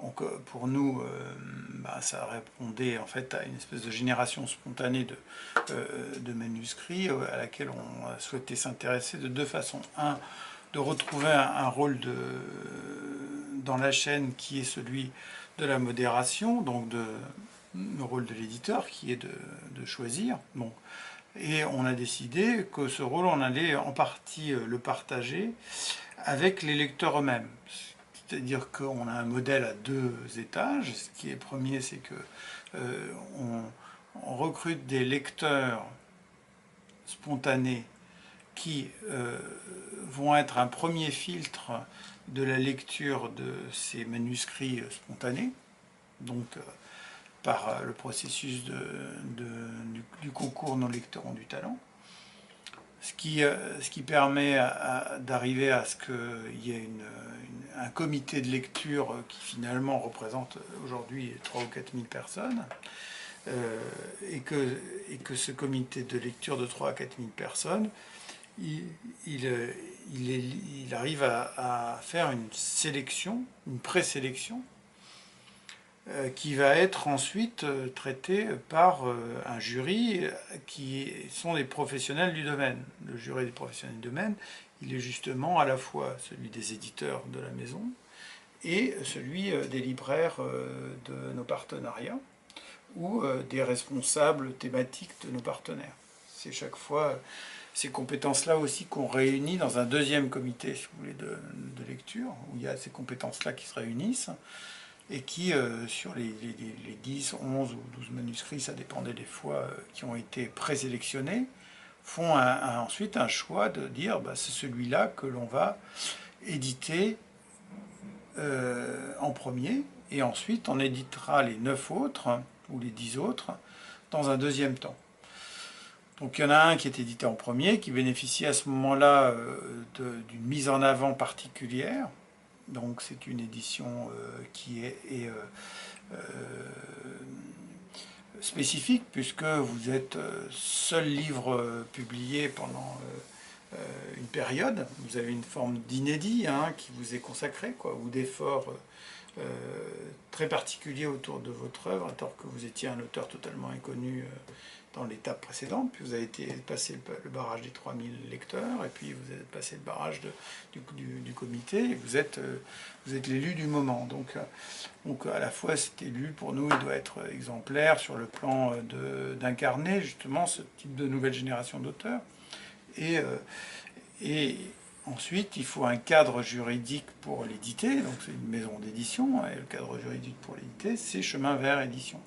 Donc pour nous, ça répondait en fait à une espèce de génération spontanée de manuscrits à laquelle on a souhaité s'intéresser de deux façons. Un, de retrouver un rôle dans la chaîne qui est celui de la modération, donc le rôle de l'éditeur qui est de choisir. Bon. Et on a décidé que ce rôle, on allait en partie le partager avec les lecteurs eux-mêmes. C'est-à-dire qu'on a un modèle à deux étages. Ce qui est premier, c'est que on recrute des lecteurs spontanés qui vont être un premier filtre de la lecture de ces manuscrits spontanés, donc par le processus du concours Nos lecteurs ont du talent, ce qui permet d'arriver à ce qu'il y ait un comité de lecture qui finalement représente aujourd'hui 3 ou 4 000 personnes, et que ce comité de lecture de 3 à 4 000 personnes, il arrive à faire une sélection, une présélection, qui va être ensuite traitée par un jury qui sont des professionnels du domaine. Le jury des professionnels du domaine, il est justement à la fois celui des éditeurs de la maison et celui des libraires de nos partenariats ou des responsables thématiques de nos partenaires. C'est chaque fois ces compétences-là aussi qu'on réunit dans un deuxième comité, si vous voulez, de lecture, où il y a ces compétences-là qui se réunissent, et qui, sur les 10, 11 ou 12 manuscrits, ça dépendait des fois, qui ont été présélectionnés, font ensuite un choix de dire c'est celui-là que l'on va éditer en premier, et ensuite on éditera les 9 autres, ou les 10 autres, dans un deuxième temps. Donc il y en a un qui est édité en premier, qui bénéficie à ce moment-là d'une mise en avant particulière. Donc c'est une édition qui est spécifique, puisque vous êtes seul livre publié pendant une période. Vous avez une forme d'inédit qui vous est consacrée, ou d'effort très particulier autour de votre œuvre, alors que vous étiez un auteur totalement inconnu dans l'étape précédente, puis vous avez passé le barrage des 3000 lecteurs, et puis vous avez passé le barrage du comité, et vous êtes l'élu du moment. Donc à la fois cet élu, pour nous, il doit être exemplaire sur le plan d'incarner justement ce type de nouvelle génération d'auteurs, et ensuite, il faut un cadre juridique pour l'éditer, donc c'est une maison d'édition, et le cadre juridique pour l'éditer, c'est Chemin Vert Édition.